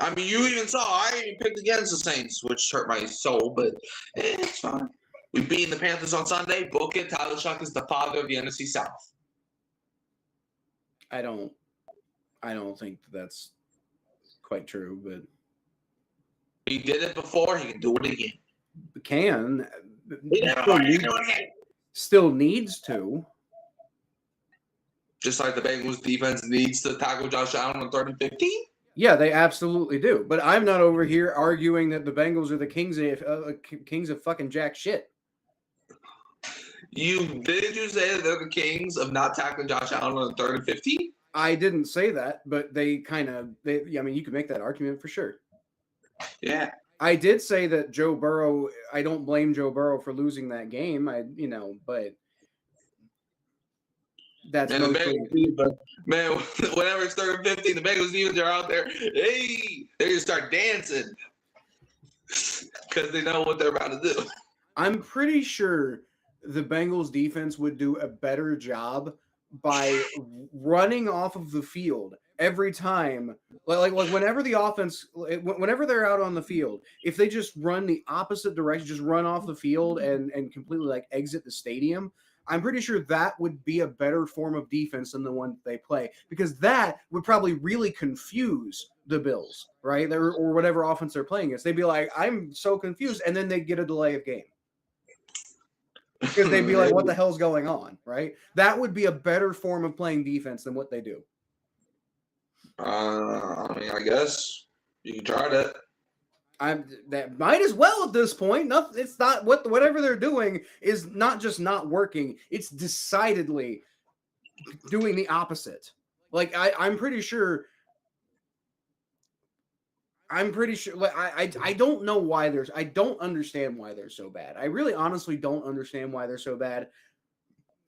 I mean, you even saw I even picked against the Saints, which hurt my soul, but it's fine. We beat the Panthers on Sunday. Book it. Tyler Shuck is the father of the NFC South. I don't think that's quite true, but he did it before. He can do it again. Still needs to. Just like the Bengals defense needs to tackle Josh Allen on 3rd and 15. Yeah, they absolutely do. But I'm not over here arguing that the Bengals are the kings of fucking jack shit. Did you say that they're the kings of not tackling Josh Allen on 3rd and 15? I didn't say that, but I mean, you could make that argument for sure. Yeah. I did say that Joe Burrow, I don't blame Joe Burrow for losing that game. But that's and the Bengals, man, whenever it's 3rd and 15, the Bengals defense are out there. Hey, they're gonna start dancing because they know what they're about to do. I'm pretty sure the Bengals defense would do a better job by running off of the field every time, like whenever the offense, whenever they're out on the field, if they just run the opposite direction, just run off the field and completely like exit the stadium, I'm pretty sure that would be a better form of defense than the one they play, because that would probably really confuse the Bills, right? Or whatever offense they're playing against. They'd be like, I'm so confused, and then they'd get a delay of game. Because they'd be like, what the hell's going on, right? That would be a better form of playing defense than what they do. I mean, I guess you can try that. That might as well at this point. It's not whatever they're doing is not just not working. It's decidedly doing the opposite. Like I'm pretty sure. Like, I don't know why I don't understand why they're so bad. I really honestly don't understand why they're so bad.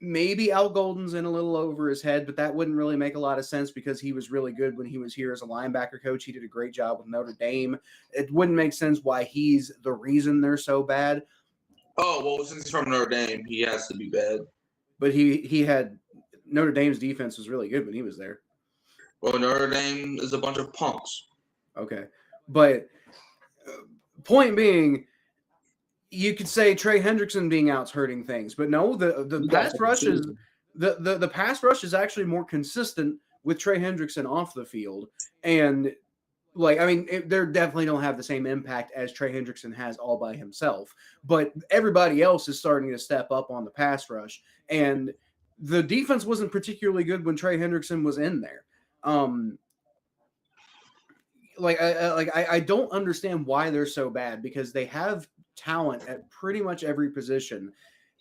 Maybe Al Golden's in a little over his head, but that wouldn't really make a lot of sense because he was really good when he was here as a linebacker coach. He did a great job with Notre Dame. It wouldn't make sense why he's the reason they're so bad. Oh, well, since he's from Notre Dame, he has to be bad. But he had Notre Dame's defense was really good when he was there. Well, Notre Dame is a bunch of punks. Okay. But point being, you could say Trey Hendrickson being out's hurting things, but no, the pass rush is the pass rush is actually more consistent with Trey Hendrickson off the field, and like I mean, they definitely don't have the same impact as Trey Hendrickson has all by himself, but everybody else is starting to step up on the pass rush, and the defense wasn't particularly good when Trey Hendrickson was in there. I don't understand why they're so bad because they have talent at pretty much every position.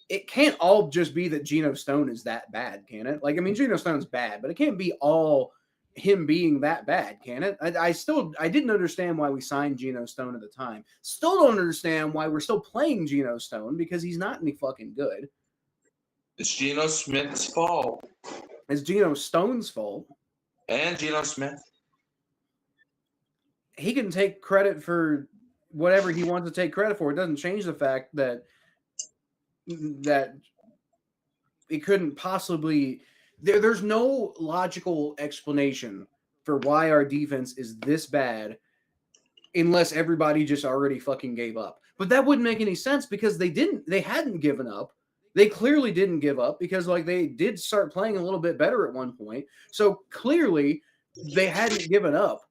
It can't all just be that Geno Stone is that bad, can it? Like, I mean, Geno Stone's bad, but it can't be all him being that bad, can it? I didn't understand why we signed Geno Stone at the time. Still don't understand why we're still playing Geno Stone because he's not any fucking good. It's Geno Smith's fault. It's Geno Stone's fault. And Geno Smith. He can take credit for whatever he wants to take credit for. It doesn't change the fact that it couldn't possibly. There's no logical explanation for why our defense is this bad unless everybody just already fucking gave up. But that wouldn't make any sense because they hadn't given up. They clearly didn't give up because like they did start playing a little bit better at one point. So clearly they hadn't given up.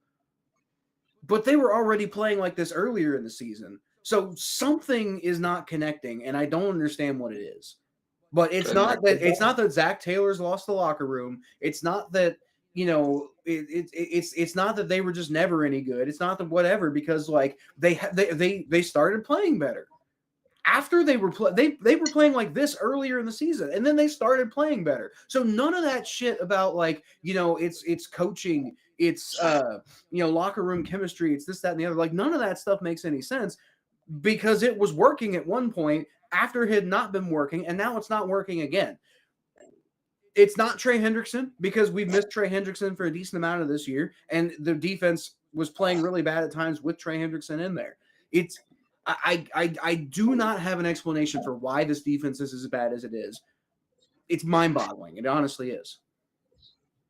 But they were already playing like this earlier in the season. So something is not connecting and I don't understand what it is. But it's not that Zach Taylor's lost the locker room. It's not that, it's not that they were just never any good. It's not that whatever, because like they started playing better after they were playing like this earlier in the season, and then they started playing better. So none of that shit about like, it's coaching, it's locker room chemistry, it's this, that, and the other. Like none of that stuff makes any sense because it was working at one point after it had not been working, and now it's not working again. It's not Trey Hendrickson because we've missed Trey Hendrickson for a decent amount of this year, and the defense was playing really bad at times with Trey Hendrickson in there. I do not have an explanation for why this defense is as bad as it is. It's mind-boggling. It honestly is.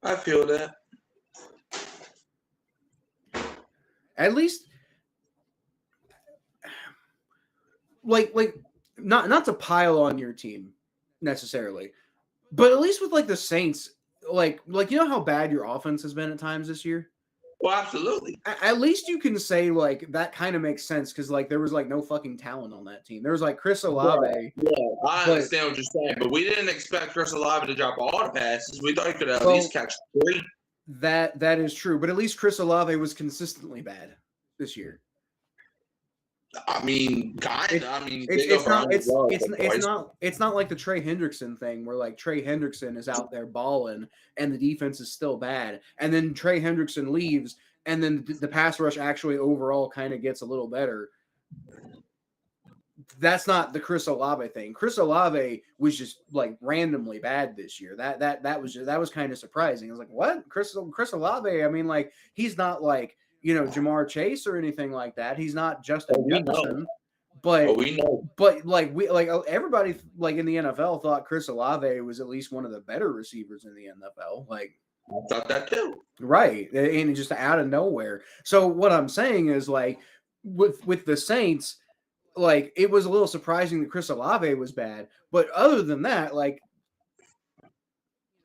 I feel that. At least, like not to pile on your team necessarily, but at least with like the Saints, like how bad your offense has been at times this year. Well, absolutely. At least you can say like that kind of makes sense because like there was like no fucking talent on that team. There was like Chris Olave. Yeah, I understand what you're saying, but we didn't expect Chris Olave to drop all the passes. We thought he could at least catch 3. That is true, but at least Chris Olave was consistently bad this year. I mean, kind of. It's not like the Trey Hendrickson thing where like Trey Hendrickson is out there balling and the defense is still bad, and then Trey Hendrickson leaves, and then the pass rush actually overall kind of gets a little better. That's not the Chris Olave thing. Chris Olave was just like randomly bad this year. That was kind of surprising. I was like, what? Chris Olave? I mean, like he's not like Jamar Chase or anything like that. He's not Justin Jefferson, but everybody like in the NFL thought Chris Olave was at least one of the better receivers in the NFL. Like I thought that too. Right, and just out of nowhere. So what I'm saying is like with the Saints, like it was a little surprising that Chris Olave was bad, but other than that, like.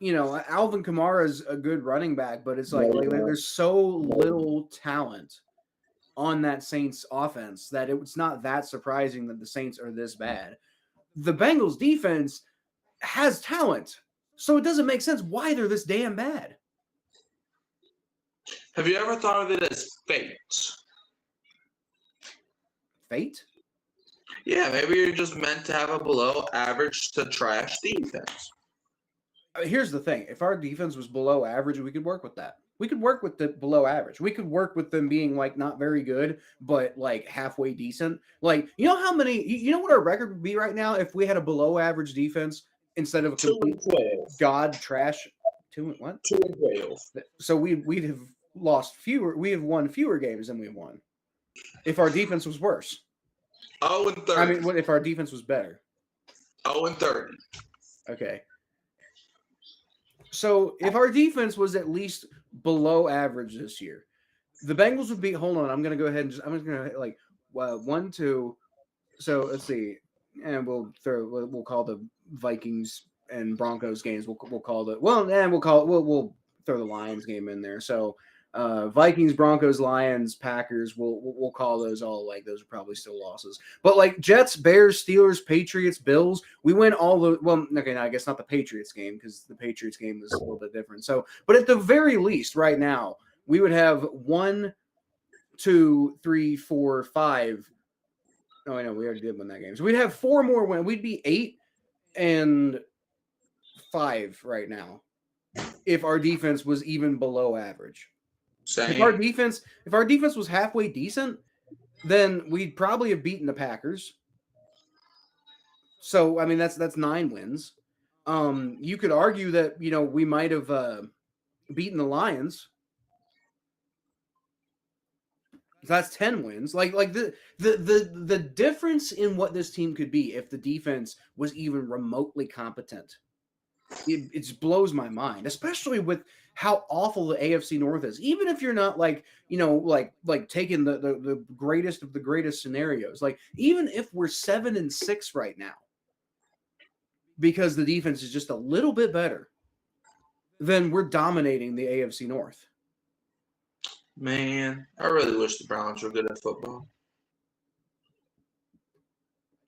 Alvin Kamara is a good running back, but it's like there's so little talent on that Saints offense that it's not that surprising that the Saints are this bad. The Bengals defense has talent, so it doesn't make sense why they're this damn bad. Have you ever thought of it as fate? Fate? Yeah, maybe you're just meant to have a below average to trash defense. Here's the thing. If our defense was below average, we could work with that. We could work with the below average. We could work with them being like not very good, but like halfway decent. Like, how many, what our record would be right now if we had a below average defense instead of a complete god trash 2-12. So we'd have lost fewer. We have won fewer games than we won if our defense was worse. 0-30. I mean, what if our defense was better? 0-30. Okay. So if our defense was at least below average this year, the Bengals would be. Hold on, I'm gonna go ahead and I'm just gonna like 1, 2. So let's see, and we'll call the Vikings and Broncos games. We'll call we'll throw the Lions game in there. So Vikings, Broncos, Lions, Packers. We'll call those all like those are probably still losses. But like Jets, Bears, Steelers, Patriots, Bills, we win all the. Well, okay, no, I guess not the Patriots game because the Patriots game was a little bit different. So, but at the very least, right now we would have 1, 2, 3, 4, 5. Oh, I know we already did win that game. So we'd have 4 more wins. We'd be 8-5 right now. if our defense was even below average. Same. If our defense was halfway decent, then we'd probably have beaten the Packers. So I mean that's 9 wins. You could argue that we might have beaten the Lions. That's 10 wins. Like the difference in what this team could be if the defense was even remotely competent. It just blows my mind, especially with how awful the AFC North is. Even if you're not like taking the greatest of the greatest scenarios, like even if we're 7-6 right now, because the defense is just a little bit better, then we're dominating the AFC North. Man, I really wish the Browns were good at football.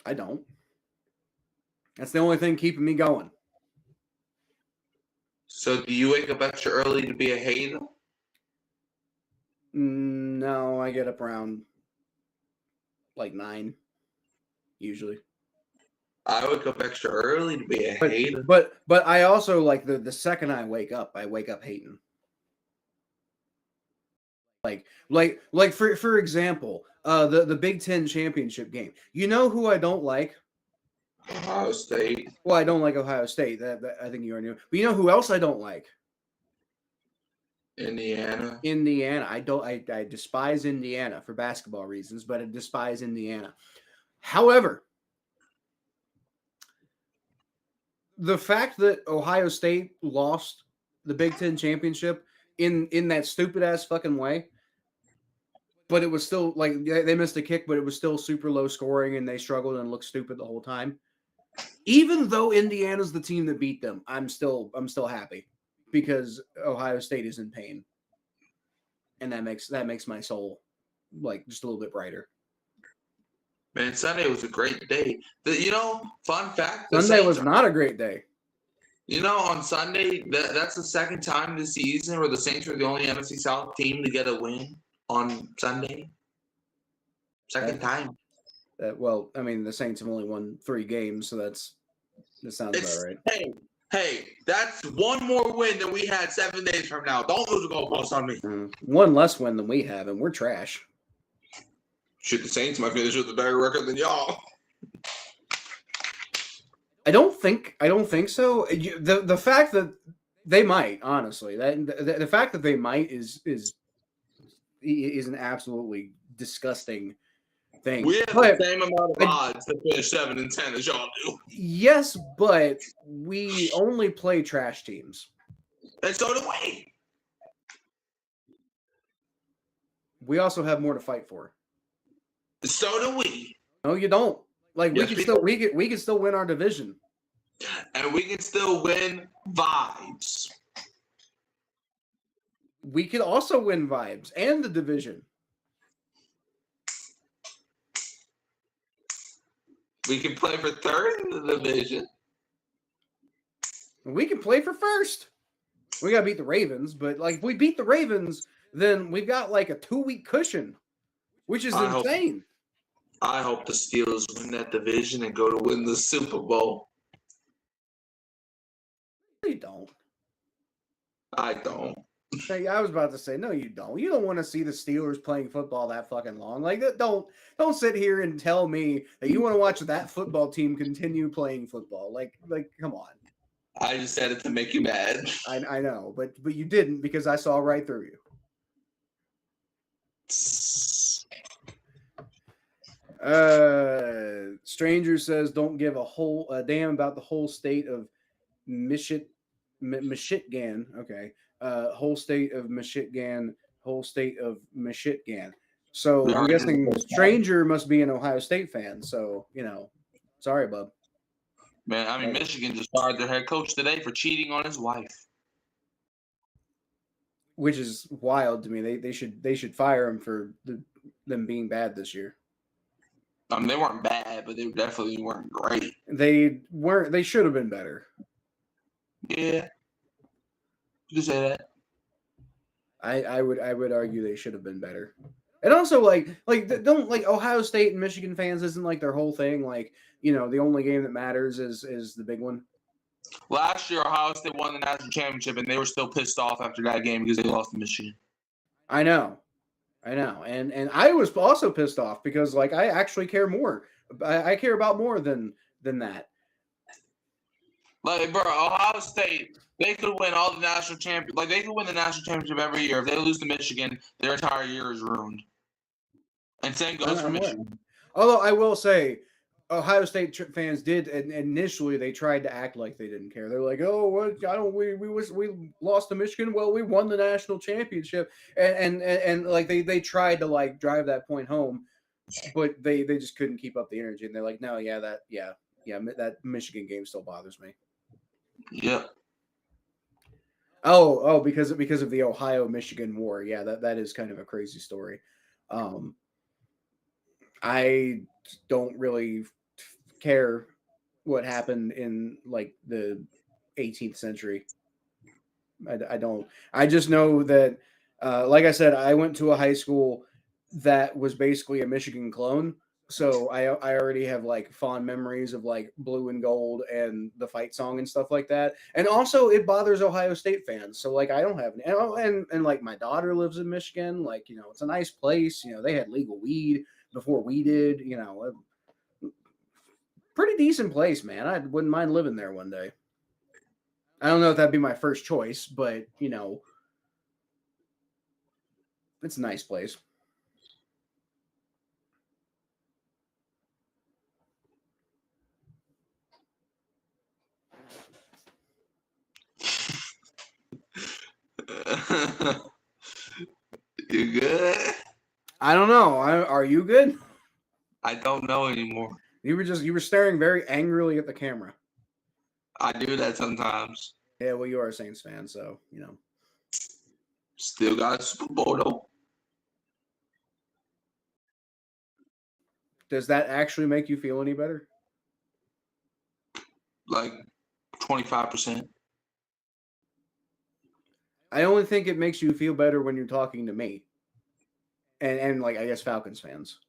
I don't. That's the only thing keeping me going. So do you wake up extra early to be a hater? No, I get up around like 9, usually. I wake up extra early to be a hater. But I also like the second I wake up hating. Like for example, the Big Ten championship game. You know who I don't like? Ohio State. Well, I don't like Ohio State. That I think you already knew. But you know who else I don't like? Indiana. I despise Indiana for basketball reasons, but I despise Indiana. However, the fact that Ohio State lost the Big Ten championship in that stupid ass fucking way, but it was still like they missed a kick, but it was still super low scoring and they struggled and looked stupid the whole time. Even though Indiana's the team that beat them, I'm still happy because Ohio State is in pain, and that makes my soul like just a little bit brighter. Man, Sunday was a great day. Fun fact: Sunday was not a great day. On Sunday, that's the second time this season where the Saints were the only NFC South team to get a win on Sunday. Second time. Well, I mean, the Saints have only won 3 games, so that sounds about right. Hey, that's one more win than we had 7 days from now. Don't lose a goalpost on me. One less win than we have, and we're trash. Shit, the Saints might finish with a better record than y'all. I don't think so. The fact that they might, honestly, the fact that they might is an absolutely disgusting thing. We have the same amount of odds to finish 7-10 as y'all do. Yes, but we only play trash teams. And so do we. We also have more to fight for. So do we. No, you don't. Like yes, we can still win our division. And we can still win vibes. We could also win vibes and the division. We can play for third in the division. We can play for first. We gotta beat the Ravens, but like if we beat the Ravens, then we've got like a 2-week cushion, which is insane. I hope the Steelers win that division and go to win the Super Bowl. You don't. I don't. Hey, I was about to say, no, you don't. You don't want to see the Steelers playing football that fucking long. Like, don't sit here and tell me that you want to watch that football team continue playing football. Like, come on. I just said it to make you mad. I know, but you didn't because I saw right through you. Stranger says, don't give a damn about the whole state of Michigan. Okay. Whole state of Michigan. So I'm guessing Stranger must be an Ohio State fan. So, sorry, bub. Man, I mean, Michigan just fired their head coach today for cheating on his wife. Which is wild to me. They should fire him for them being bad this year. They weren't bad, but they definitely weren't great. They should have been better. Yeah. You can say that. I would argue they should have been better. And also don't Ohio State and Michigan fans isn't like their whole thing. Like, the only game that matters is the big one. Last year, Ohio State won the national championship, and they were still pissed off after that game because they lost to Michigan. I know. And I was also pissed off because like I actually care more. I care about more than that. Like, bro, Ohio State, they could win all the national champion. Like, they could win the national championship every year. If they lose to Michigan, their entire year is ruined. And same goes for Michigan. Although I will say, Ohio State fans did initially. They tried to act like they didn't care. They're like, "Oh, what? I don't. We lost to Michigan. Well, we won the national championship." And like they tried to like drive that point home, but they just couldn't keep up the energy. And they're like, "No, that Michigan game still bothers me." Yeah. Oh, because of the Ohio-Michigan war. Yeah, that is kind of a crazy story. I don't really care what happened in like the 18th century. I don't. I just know that, like I said, I went to a high school that was basically a Michigan clone. So I already have like fond memories of like blue and gold and the fight song and stuff like that. And also it bothers Ohio State fans. So like I don't have any, and like my daughter lives in Michigan. Like, it's a nice place. They had legal weed before we did, pretty decent place, man. I wouldn't mind living there one day. I don't know if that'd be my first choice, but it's a nice place. You good? I don't know. Are you good? I don't know anymore. You were staring very angrily at the camera. I do that sometimes. Yeah, well, you are a Saints fan, so Still got a Super Bowl though. Does that actually make you feel any better? Like 25%. I only think it makes you feel better when you're talking to me. And like I guess Falcons fans.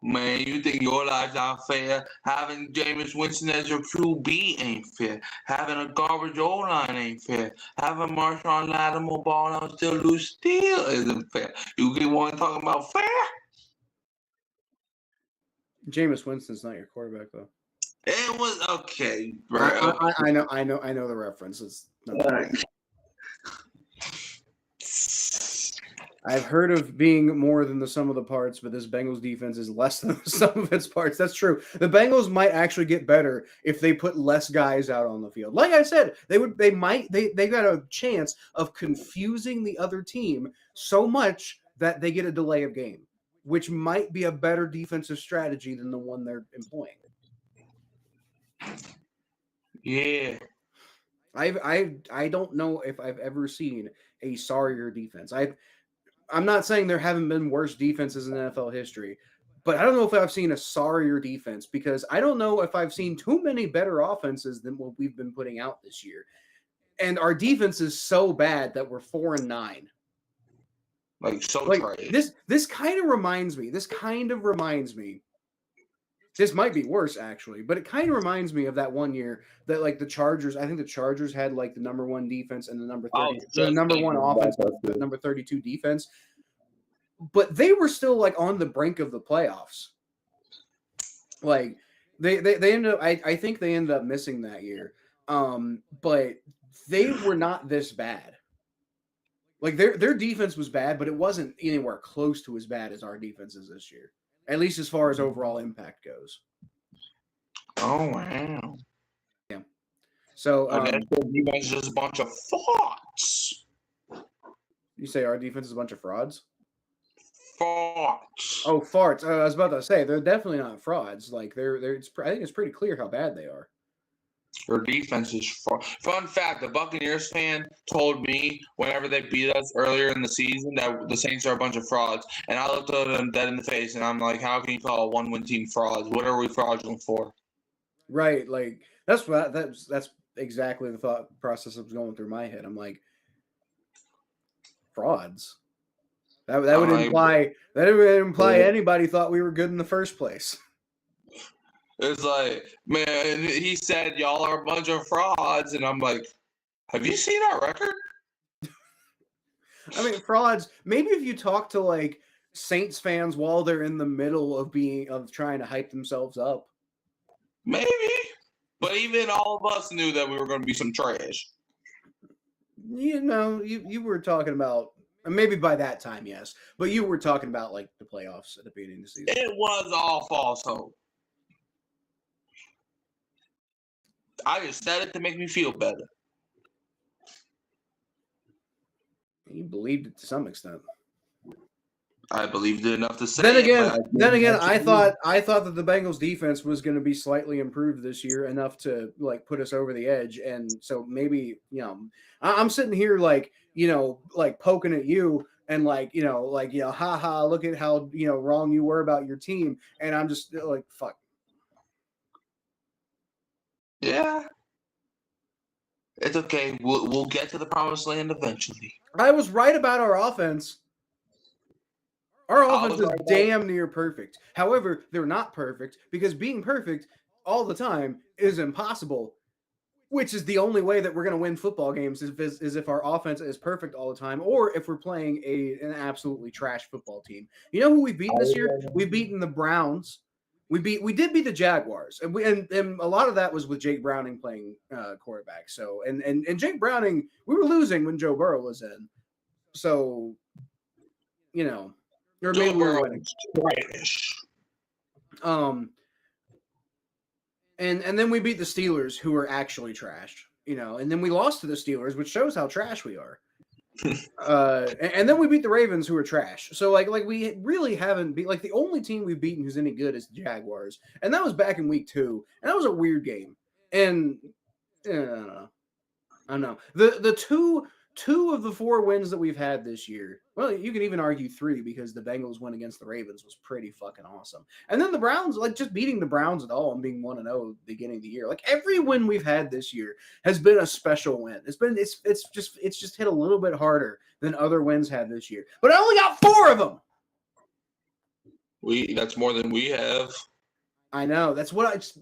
Man, you think your life's not fair? Having Jameis Winston as your QB ain't fair. Having a garbage O-line ain't fair. Having Marshawn Lattimore ball out still loose still isn't fair. You get one talking about fair? Jameis Winston's not your quarterback though. It was okay, bro. I know the reference. It's not I've heard of being more than the sum of the parts, but this Bengals defense is less than the sum of its parts. That's true. The Bengals might actually get better if they put less guys out on the field. Like I said, they got a chance of confusing the other team so much that they get a delay of game, which might be a better defensive strategy than the one they're employing. Yeah. I don't know if I've ever seen a sorrier defense. I'm not saying there haven't been worse defenses in NFL history, but I don't know if I've seen a sorrier defense because I don't know if I've seen too many better offenses than what we've been putting out this year. And our defense is so bad that we're 4-9. Trash. This kind of reminds me. This might be worse actually, but it kind of reminds me of that one year that like the Chargers. I think the Chargers had like the number 1 defense and the number 30, the number 1 offense, the number 32 defense, but they were still like on the brink of the playoffs. Like they ended up. I think they ended up missing that year, but they were not this bad. Like their defense was bad, but it wasn't anywhere close to as bad as our defense is this year. At least as far as overall impact goes. Oh, wow. Yeah. So defense is just a bunch of frauds. You say our defense is a bunch of frauds? Farts. Oh, farts. I was about to say they're definitely not frauds. Like I think it's pretty clear how bad they are. Their defense is fun fact. The Buccaneers fan told me whenever they beat us earlier in the season that the Saints are a bunch of frauds, and I looked at them dead in the face, and I'm like, "How can you call a 1-win team frauds? What are we fraudulent for?" Right, like that's exactly the thought process that was going through my head. I'm like, frauds. That would imply anybody thought we were good in the first place. It's like, man, he said y'all are a bunch of frauds, and I'm like, have you seen our record? I mean, frauds. Maybe if you talk to like Saints fans while they're in the middle of trying to hype themselves up. Maybe. But even all of us knew that we were going to be some trash. You know, you were talking about, maybe by that time, yes, but you were talking about like the playoffs at the beginning of the season. It was all false hope. I just said it to make me feel better. You believed it to some extent. I believed it enough to say. Then again, I thought that the Bengals defense was going to be slightly improved this year, enough to like put us over the edge, and so maybe I'm sitting here like like poking at you and like haha, look at how wrong you were about your team, and I'm just like fuck. Yeah, it's okay. We'll get to the promised land eventually. I was right about our offense. Our offense is damn near perfect. However, they're not perfect because being perfect all the time is impossible, which is the only way that we're going to win football games is if our offense is perfect all the time, or if we're playing an absolutely trash football team. You know who we've beaten this year? We've beaten the Browns. We did beat the Jaguars, and a lot of that was with Jake Browning playing quarterback. So and Jake Browning, we were losing when Joe Burrow was in. So, or maybe we were winning. And then we beat the Steelers, who were actually trashed, and then we lost to the Steelers, which shows how trash we are. And then we beat the Ravens, who are trash. So like we really haven't beat, like the only team we've beaten who's any good is the Jaguars, and that was back in week 2, and that was a weird game. And I don't know. The two of the 4 wins that we've had this year, well, you can even argue 3 because the Bengals win against the Ravens was pretty fucking awesome. And then the Browns, like just beating the Browns at all and being 1-0 at the beginning of the year. Like every win we've had this year has been a special win. It's just hit a little bit harder than other wins had this year. But I only got 4 of them. That's more than we have. I know. That's what I just.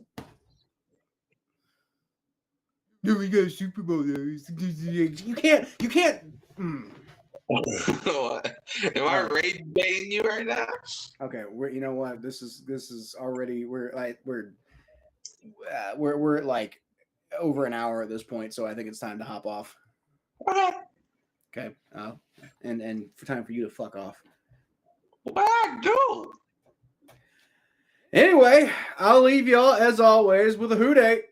No, we got a Super Bowl there. You can't. Am I rage baiting you right now? Okay, you know what? This is already we're like over an hour at this point, so I think it's time to hop off. Okay. And for time for you to fuck off. What I do? Anyway, I'll leave y'all as always with a hoot-ay.